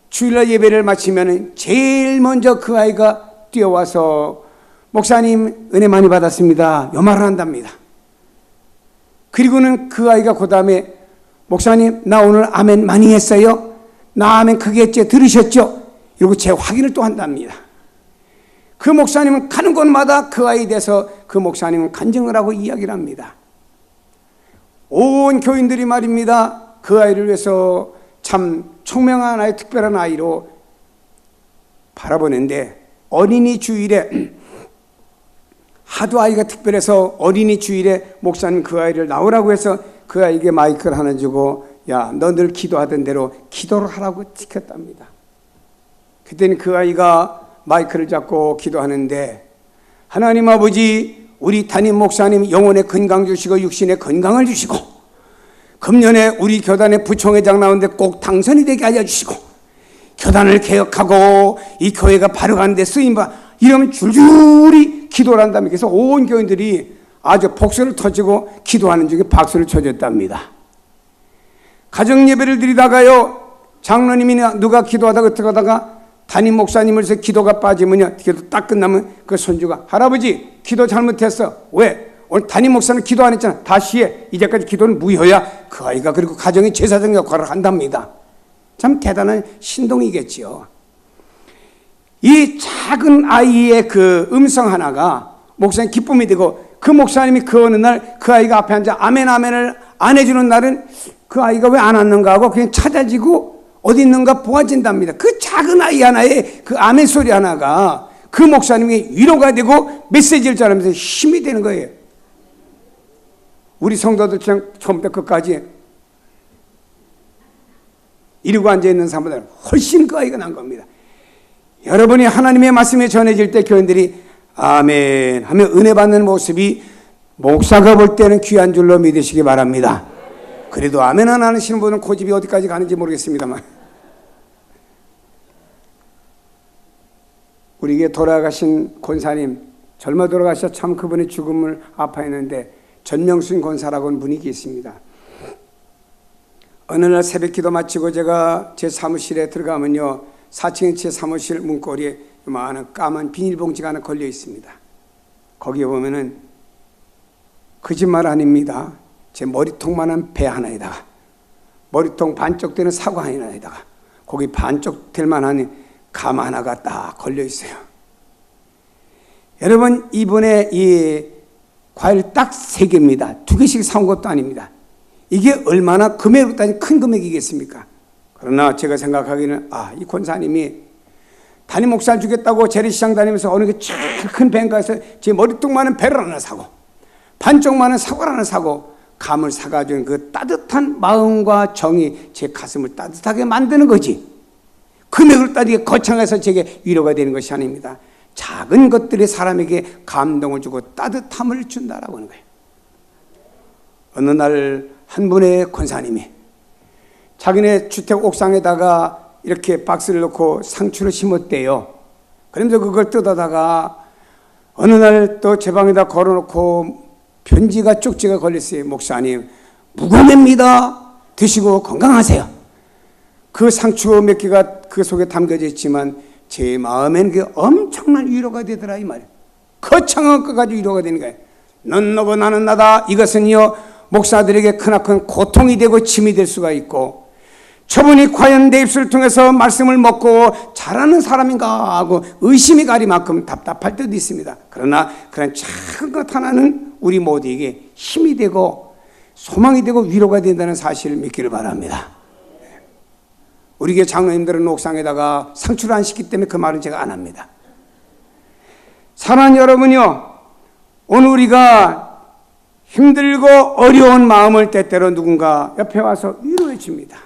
S1: 주일날 예배를 마치면 제일 먼저 그 아이가 뛰어와서 목사님 은혜 많이 받았습니다, 요 말을 한답니다. 그리고는 그 아이가 그 다음에 목사님 나 오늘 아멘 많이 했어요, 나 아멘 크게 했죠, 들으셨죠? 이러고 제 확인을 또 한답니다. 그 목사님은 가는 곳마다 그 아이에 대해서 그 목사님은 간증을 하고 이야기를 합니다. 온 교인들이 말입니다, 그 아이를 위해서 참 총명한 아이, 특별한 아이로 바라보는데, 어린이 주일에 하도 아이가 특별해서 어린이 주일에 목사님 그 아이를 나오라고 해서 그 아이에게 마이크를 하나 주고, 야, 너 늘 기도하던 대로 기도를 하라고 시켰답니다. 그때는 그 아이가 마이크를 잡고 기도하는데, 하나님 아버지, 우리 담임 목사님 영혼의 건강 주시고 육신의 건강을 주시고, 금년에 우리 교단의 부총회장 나오는데 꼭 당선이 되게 알려주시고, 교단을 개혁하고 이 교회가 바로 가는 데 쓰임받, 이러면 줄줄이 기도를 한다며. 그래서 온 교인들이 아주 복수를 터지고 기도하는 중에 박수를 쳐줬답니다. 가정 예배를 드리다가요, 장로님이나 누가 기도하다가 들어가다가 담임 목사님을 해서 기도가 빠지면요, 기도 딱 끝나면 그 손주가 할아버지 기도 잘못했어. 왜? 오늘 담임 목사는 기도 안 했잖아. 다시 해. 이제까지 기도는 무효야. 그 아이가 그리고 가정의 제사장 역할을 한답니다. 참 대단한 신동이겠지요. 이 작은 아이의 그 음성 하나가 목사님 기쁨이 되고, 그 목사님이 그 어느 날 그 아이가 앞에 앉아 아멘 아멘을 안 해주는 날은 그 아이가 왜 안 왔는가 하고 그냥 찾아지고 어디 있는가 보아진답니다. 그 작은 아이 하나의 그 아멘 소리 하나가 그 목사님이 위로가 되고 메시지를 전하면서 힘이 되는 거예요. 우리 성도들 처음부터 끝까지 이러고 앉아있는 사람보다 훨씬 그 아이가 난 겁니다. 여러분이 하나님의 말씀이 전해질 때 교인들이 아멘 하며 은혜 받는 모습이 목사가 볼 때는 귀한 줄로 믿으시기 바랍니다. 그래도 아멘 안 하시는 분은 고집이 어디까지 가는지 모르겠습니다만, 우리에게 돌아가신 권사님, 젊어 돌아가셔 참 그분의 죽음을 아파했는데 전명순 권사라고 하는 분이 계십니다. 어느 날 새벽 기도 마치고 제가 제 사무실에 들어가면요, 4층에 제 사무실 문고리에 요만한 까만 비닐봉지가 하나 걸려 있습니다. 거기에 보면은 거짓말 아닙니다. 제 머리통만한 배 하나에다가, 머리통 반쪽 되는 사과 하나에다가 거기 반쪽 될 만한 감 하나가 딱 걸려 있어요. 여러분, 이번에 이 과일 딱 3개입니다. 2개씩 사온 것도 아닙니다. 이게 얼마나 금액으로 따지면 큰 금액이겠습니까? 그러나 제가 생각하기에는 이 권사님이 담임 목사를 주겠다고 재래시장 다니면서 어느 게 제일 큰 배인가에서 제 머리통만한 배를 하나 사고 반쪽만한 사과를 하나 사고 감을 사가지고 그 따뜻한 마음과 정이 제 가슴을 따뜻하게 만드는 거지, 금액을 따지게 거창해서 제게 위로가 되는 것이 아닙니다. 작은 것들이 사람에게 감동을 주고 따뜻함을 준다라고 하는 거예요. 어느 날 한 분의 권사님이 자기네 주택 옥상에다가 이렇게 박스를 넣고 상추를 심었대요. 그러면서 그걸 뜯어다가 어느 날 또 제 방에다 걸어놓고 편지가 쪽지가 걸렸어요. 목사님, 무공해입니다. 드시고 건강하세요. 그 상추 몇 개가 그 속에 담겨져 있지만 제 마음에는 그게 엄청난 위로가 되더라 이 말이에요. 거창한 것까지 위로가 되는 거예요. 넌 너고 나는 나다. 이것은요 목사들에게 크나큰 고통이 되고 짐이 될 수가 있고, 저분이 과연 내 입술을 통해서 말씀을 먹고 잘하는 사람인가 하고 의심이 가리 만큼 답답할 때도 있습니다. 그러나 그런 작은 것 하나는 우리 모두에게 힘이 되고 소망이 되고 위로가 된다는 사실을 믿기를 바랍니다. 우리 교회 장로님들은 옥상에다가 상추를 안 싣기 때문에 그 말은 제가 안 합니다. 사랑하는 여러분요, 오늘 우리가 힘들고 어려운 마음을 때때로 누군가 옆에 와서 위로해 줍니다.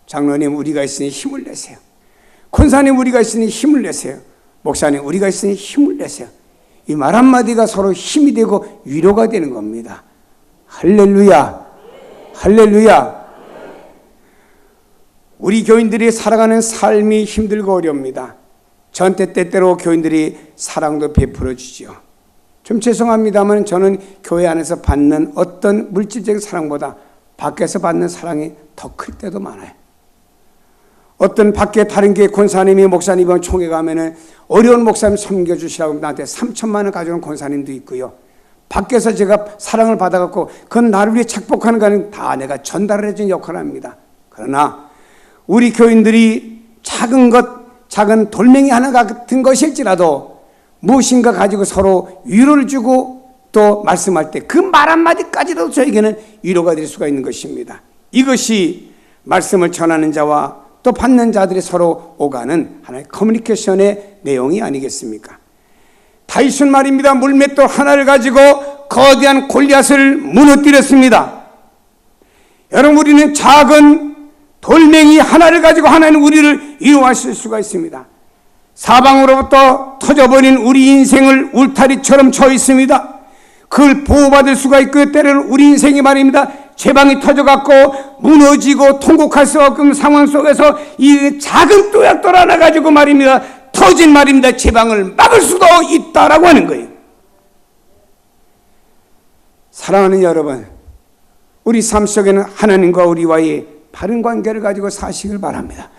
S1: 장로님, 우리가 있으니 힘을 내세요. 권사님, 우리가 있으니 힘을 내세요. 목사님, 우리가 있으니 힘을 내세요. 이 말 한마디가 서로 힘이 되고 위로가 되는 겁니다. 할렐루야, 할렐루야. 우리 교인들이 살아가는 삶이 힘들고 어렵니다. 전때 때때로 교인들이 사랑도 베풀어 주지요. 좀 죄송합니다만 저는 교회 안에서 받는 어떤 물질적인 사랑보다 밖에서 받는 사랑이 더 클 때도 많아요. 어떤 밖에 다른 교회 권사님이 목사님이 총회 가면은 어려운 목사님 섬겨주시라고 나한테 3천만 원 가져온 권사님도 있고요. 밖에서 제가 사랑을 받아갖고 그건 나를 위해 착복하는 거는 다 내가 전달을 해준 역할을 합니다. 그러나 우리 교인들이 작은 것, 작은 돌멩이 하나 같은 것일지라도 무엇인가 가지고 서로 위로를 주고 또 말씀할 때 그 말 한마디까지도 저에게는 위로가 될 수가 있는 것입니다. 이것이 말씀을 전하는 자와 또 받는 자들이 서로 오가는 하나의 커뮤니케이션의 내용이 아니겠습니까? 다윗은 말입니다. 물맷돌 하나를 가지고 거대한 골리앗을 무너뜨렸습니다. 여러분, 우리는 작은 돌멩이 하나를 가지고 하나님 우리를 이루하실 수가 있습니다. 사방으로부터 터져버린 우리 인생을 울타리처럼 쳐 있습니다. 그걸 보호받을 수가 있고, 때로는 우리 인생이 말입니다, 제방이 터져갖고 무너지고 통곡할 수 없는 상황 속에서 이 작은 또약돌 하나 가지고 말입니다, 터진 말입니다, 제방을 막을 수도 있다라고 하는 거예요. 사랑하는 여러분, 우리 삶 속에는 하나님과 우리와의 바른 관계를 가지고 사시길 바랍니다.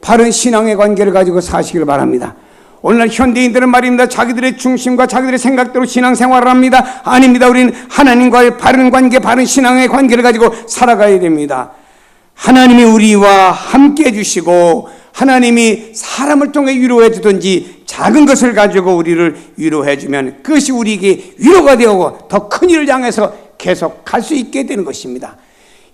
S1: 바른 신앙의 관계를 가지고 사시길 바랍니다. 오늘날 현대인들은 말입니다, 자기들의 중심과 자기들의 생각대로 신앙생활을 합니다. 아닙니다. 우리는 하나님과의 바른 관계, 바른 신앙의 관계를 가지고 살아가야 됩니다. 하나님이 우리와 함께 해주시고 하나님이 사람을 통해 위로해 주든지 작은 것을 가지고 우리를 위로해 주면 그것이 우리에게 위로가 되고 더 큰 일을 향해서 계속 갈 수 있게 되는 것입니다.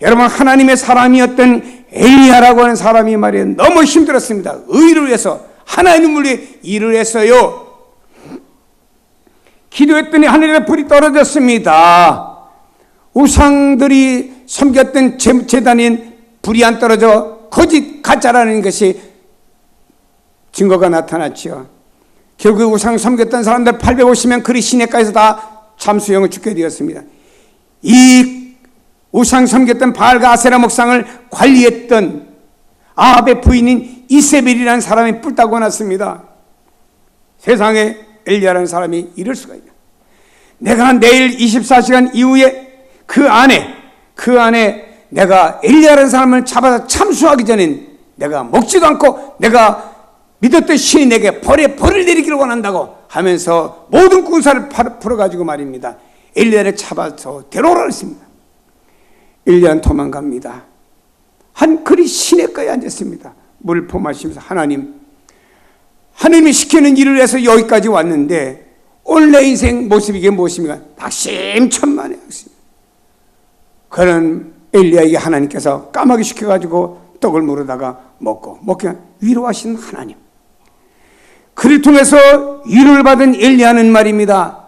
S1: 여러분, 하나님의 사람이었던 엘리야라고 하는 사람이 말이에요, 너무 힘들었습니다. 의를 위해서 하나님을 위해 일을 했어요. 기도했더니 하늘에 불이 떨어졌습니다. 우상들이 섬겼던 제단인 불이 안 떨어져 거짓 가짜라는 것이 증거가 나타났죠. 결국 우상 섬겼던 사람들 850명 그리 시내가에서 다 참수형을 죽게 되었습니다. 이 우상 섬겼던 바알과 아세라 목상을 관리했던 아합의 부인인 이세벨이라는 사람이 뿔따고 났습니다. 세상에 엘리야라는 사람이 이럴 수가 있냐. 내가 내일 24시간 이후에 그 안에 내가 엘리야라는 사람을 잡아서 참수하기 전엔 내가 먹지도 않고 내가 믿었던 신이 내게 벌을 내리기를 원한다고 하면서 모든 군사를 풀어가지고 말입니다, 엘리야를 잡아서 데려오라 했습니다. 엘리야는 도망갑니다. 한 그리 시냇가에 앉았습니다. 물을 포마시면서 하나님이 시키는 일을 해서 여기까지 왔는데 오늘 내 인생 모습이 이게 무엇입니까? 낙심천만의 악습니다. 그런 엘리야에게 하나님께서 까마귀 시켜가지고 떡을 물어다가 먹고 위로하시는 하나님, 그를 통해서 위로를 받은 엘리야는 말입니다,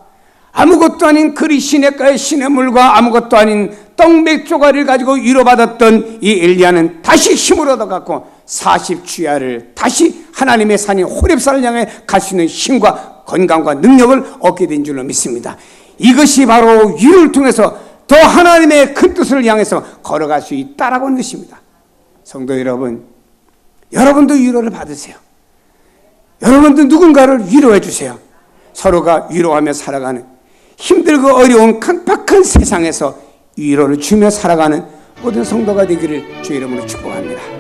S1: 아무것도 아닌 그리 시냇가의 시냇물과 아무것도 아닌 떡 몇 조각을 가지고 위로받았던 이 엘리야는 다시 힘을 얻어갖고 40주야를 다시 하나님의 산인 호렙산을 향해 갈 수 있는 힘과 건강과 능력을 얻게 된 줄로 믿습니다. 이것이 바로 위로를 통해서 더 하나님의 큰 뜻을 향해서 걸어갈 수 있다라고 하는 것입니다. 성도 여러분, 여러분도 위로를 받으세요. 여러분도 누군가를 위로해 주세요. 서로가 위로하며 살아가는, 힘들고 어려운 깜빡한 세상에서 위로를 주며 살아가는 모든 성도가 되기를 주의 이름으로 축복합니다.